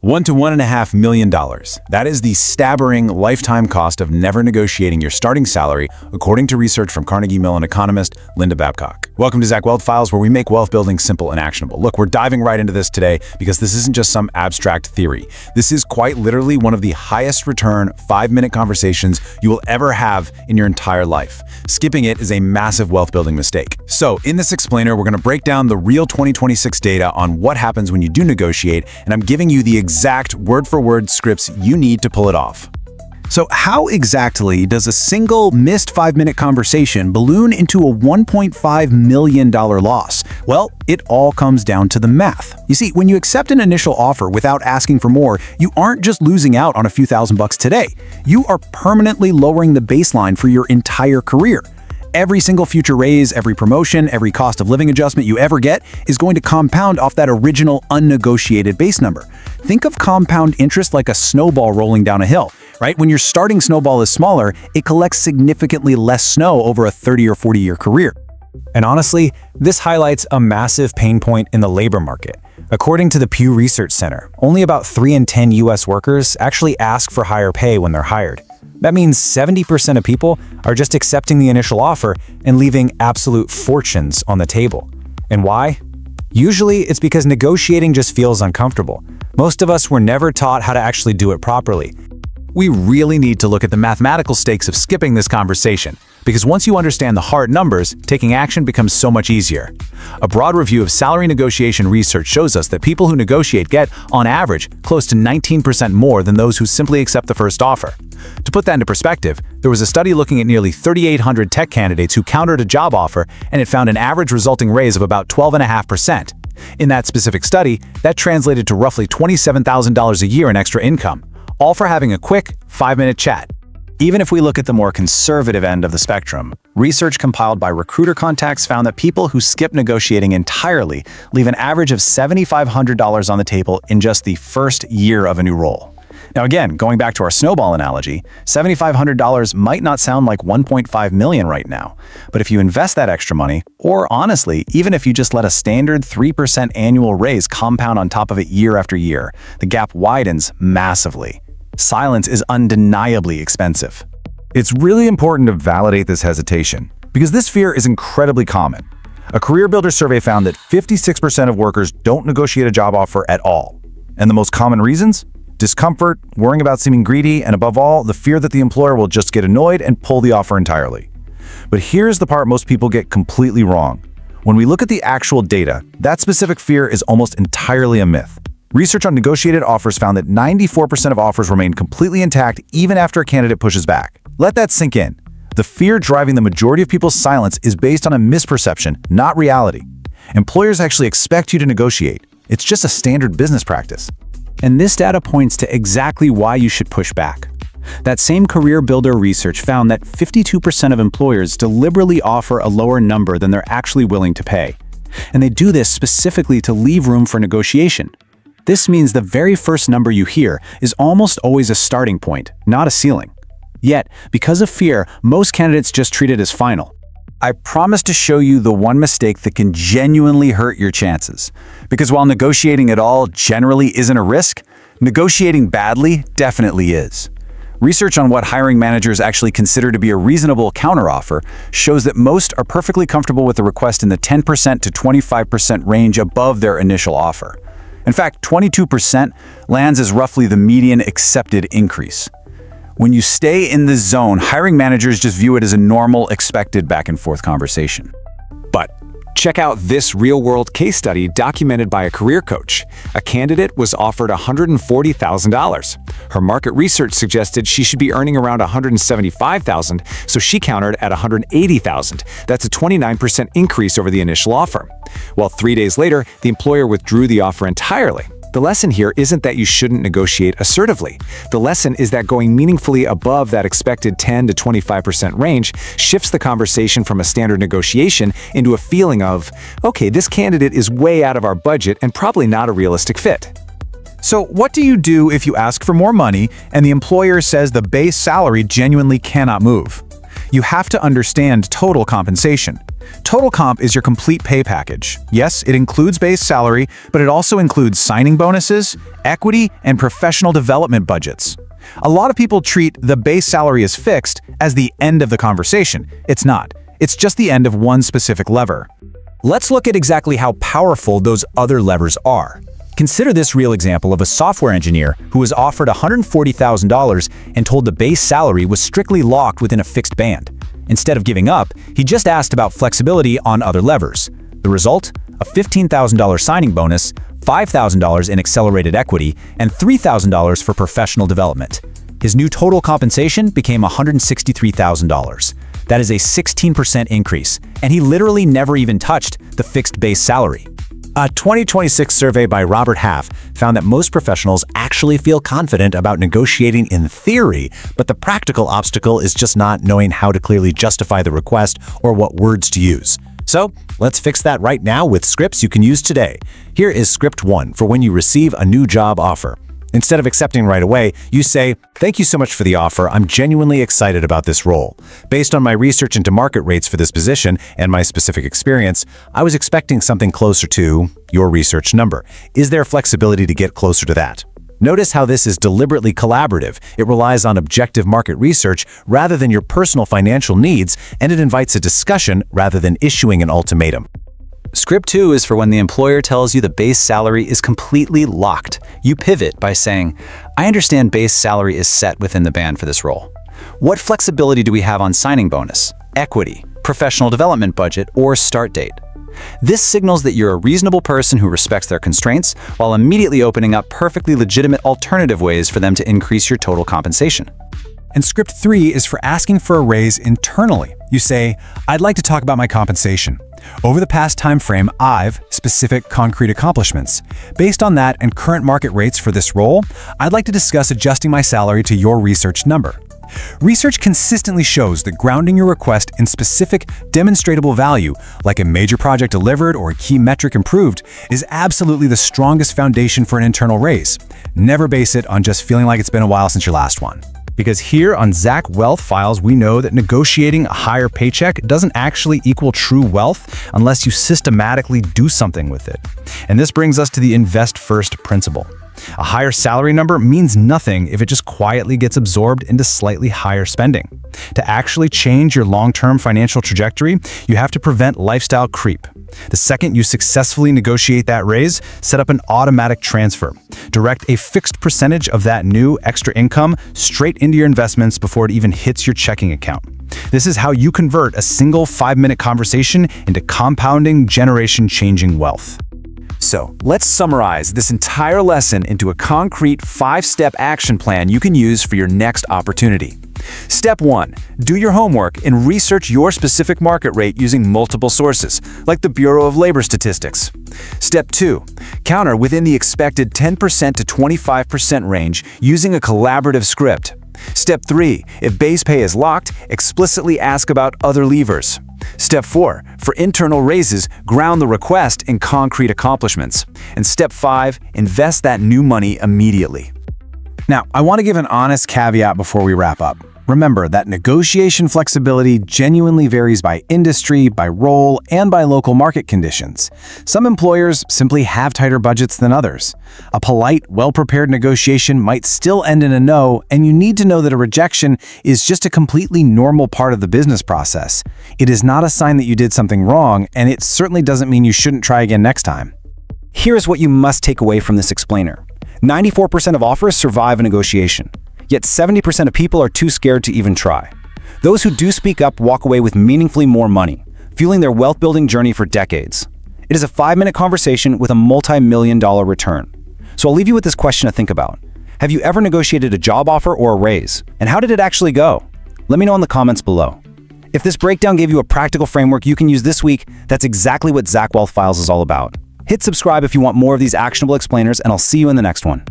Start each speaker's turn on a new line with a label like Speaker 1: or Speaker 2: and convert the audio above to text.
Speaker 1: $1 to $1.5 million. That is the staggering lifetime cost of never negotiating your starting salary, according to research from Carnegie Mellon economist Linda Babcock. Welcome to Zak Wealth Files, where we make wealth building simple and actionable. Look, we're diving right into this today because this isn't just some abstract theory. This is quite literally one of the highest return 5-minute conversations you will ever have in your entire life. Skipping it is a massive wealth building mistake. So in this explainer, we're going to break down the real 2026 data on what happens when you do negotiate, and I'm giving you the exact word-for-word scripts you need to pull it off. So how exactly does a single missed 5-minute conversation balloon into a $1.5 million loss? Well, it all comes down to the math. You see, when you accept an initial offer without asking for more, you aren't just losing out on a few $1,000s today. You are permanently lowering the baseline for your entire career. Every single future raise, every promotion, every cost of living adjustment you ever get is going to compound off that original unnegotiated base number. Think of compound interest like a snowball rolling down a hill, right? When your starting snowball is smaller, it collects significantly less snow over a 30 or 40-year career. And honestly, this highlights a massive pain point in the labor market. According to the Pew Research Center, only about 3 in 10 U.S. workers actually ask for higher pay when they're hired. That means 70% of people are just accepting the initial offer and leaving absolute fortunes on the table. And why? Usually, it's because negotiating just feels uncomfortable. Most of us were never taught how to actually do it properly. We really need to look at the mathematical stakes of skipping this conversation, because once you understand the hard numbers, taking action becomes so much easier. A broad review of salary negotiation research shows us that people who negotiate get, on average, close to 19% more than those who simply accept the first offer. To put that into perspective, there was a study looking at nearly 3,800 tech candidates who countered a job offer, and it found an average resulting raise of about 12.5%. In that specific study, that translated to roughly $27,000 a year in extra income, all for having a quick 5-minute chat. Even if we look at the more conservative end of the spectrum, research compiled by Recruiter Contacts found that people who skip negotiating entirely leave an average of $7,500 on the table in just the first year of a new role. Now again, going back to our snowball analogy, $7,500 might not sound like $1.5 million right now, but if you invest that extra money, or honestly, even if you just let a standard 3% annual raise compound on top of it year after year, the gap widens massively. Silence is undeniably expensive.
Speaker 2: It's really important to validate this hesitation, because this fear is incredibly common. A Career Builder survey found that 56% of workers don't negotiate a job offer at all. And the most common reasons? Discomfort, worrying about seeming greedy, and above all, the fear that the employer will just get annoyed and pull the offer entirely. But here's the part most people get completely wrong. When we look at the actual data, that specific fear is almost entirely a myth. Research on negotiated offers found that 94% of offers remain completely intact even after a candidate pushes back. Let that sink in. The fear driving the majority of people's silence is based on a misperception, not reality. Employers actually expect you to negotiate. It's just a standard business practice.
Speaker 1: And this data points to exactly why you should push back. That same Career Builder research found that 52% of employers deliberately offer a lower number than they're actually willing to pay. And they do this specifically to leave room for negotiation. This means the very first number you hear is almost always a starting point, not a ceiling. Yet, because of fear, most candidates just treat it as final. I promise to show you the one mistake that can genuinely hurt your chances. Because while negotiating at all generally isn't a risk, negotiating badly definitely is. Research on what hiring managers actually consider to be a reasonable counteroffer shows that most are perfectly comfortable with a request in the 10% to 25% range above their initial offer. In fact, 22% lands as roughly the median accepted increase. When you stay in this zone, hiring managers just view it as a normal, expected back-and-forth conversation. But check out this real-world case study documented by a career coach. A candidate was offered $140,000. Her market research suggested she should be earning around $175,000, so she countered at $180,000. That's a 29% increase over the initial offer. Well, 3 days later, the employer withdrew the offer entirely. The lesson here isn't that you shouldn't negotiate assertively. The lesson is that going meaningfully above that expected 10 to 25% range shifts the conversation from a standard negotiation into a feeling of, okay, this candidate is way out of our budget and probably not a realistic fit.
Speaker 2: So what do you do if you ask for more money and the employer says the base salary genuinely cannot move?
Speaker 1: you have to understand total compensation. Total comp is your complete pay package. Yes, it includes base salary, but it also includes signing bonuses, equity, and professional development budgets. A lot of people treat the base salary as fixed as the end of the conversation. It's not. It's just the end of one specific lever. Let's look at exactly how powerful those other levers are. Consider this real example of a software engineer who was offered $140,000 and told the base salary was strictly locked within a fixed band. Instead of giving up, he just asked about flexibility on other levers. The result? A $15,000 signing bonus, $5,000 in accelerated equity, and $3,000 for professional development. His new total compensation became $163,000. That is a 16% increase, and he literally never even touched the fixed base salary. A 2026 survey by Robert Half found that most professionals actually feel confident about negotiating in theory, but the practical obstacle is just not knowing how to clearly justify the request or what words to use. So, let's fix that right now with scripts you can use today. Here is script 1 for when you receive a new job offer. Instead of accepting right away, you say, "Thank you so much for the offer. I'm genuinely excited about this role. Based on my research into market rates for this position and my specific experience, I was expecting something closer to your research number. Is there flexibility to get closer to that?" Notice how this is deliberately collaborative. It relies on objective market research rather than your personal financial needs, and it invites a discussion rather than issuing an ultimatum. Script 2 is for when the employer tells you the base salary is completely locked. You pivot by saying, "I understand base salary is set within the band for this role. What flexibility do we have on signing bonus, equity, professional development budget, or start date?" This signals that you're a reasonable person who respects their constraints, while immediately opening up perfectly legitimate alternative ways for them to increase your total compensation. And script 3 is for asking for a raise internally. You say, "I'd like to talk about my compensation. Over the past time frame, I've specific concrete accomplishments. Based on that and current market rates for this role, I'd like to discuss adjusting my salary to your research number." Research consistently shows that grounding your request in specific, demonstrable value, like a major project delivered or a key metric improved, is absolutely the strongest foundation for an internal raise. Never base it on just feeling like it's been a while since your last one. Because here on Zak Wealth Files, we know that negotiating a higher paycheck doesn't actually equal true wealth unless you systematically do something with it. And this brings us to the invest first principle. A higher salary number means nothing if it just quietly gets absorbed into slightly higher spending. To actually change your long-term financial trajectory, you have to prevent lifestyle creep. The second you successfully negotiate that raise, set up an automatic transfer. Direct a fixed percentage of that new extra income straight into your investments before it even hits your checking account. This is how you convert a single 5-minute conversation into compounding, generation-changing wealth. So, let's summarize this entire lesson into a concrete 5-step action plan you can use for your next opportunity. Step 1. Do your homework and research your specific market rate using multiple sources, like the Bureau of Labor Statistics. Step 2. Counter within the expected 10% to 25% range using a collaborative script. Step 3. If base pay is locked, explicitly ask about other levers. Step 4. For internal raises, ground the request in concrete accomplishments. And Step 5. Invest that new money immediately. Now, I want to give an honest caveat before we wrap up. Remember that negotiation flexibility genuinely varies by industry, by role, and by local market conditions. Some employers simply have tighter budgets than others. A polite, well-prepared negotiation might still end in a no, and you need to know that a rejection is just a completely normal part of the business process. It is not a sign that you did something wrong, and it certainly doesn't mean you shouldn't try again next time. Here's what you must take away from this explainer. 94% of offers survive a negotiation. Yet 70% of people are too scared to even try. Those who do speak up walk away with meaningfully more money, fueling their wealth-building journey for decades. It is a 5-minute conversation with a multi-million-dollar return. So I'll leave you with this question to think about. Have you ever negotiated a job offer or a raise? And how did it actually go? Let me know in the comments below. If this breakdown gave you a practical framework you can use this week, that's exactly what Zak Wealth Files is all about. Hit subscribe if you want more of these actionable explainers, and I'll see you in the next one.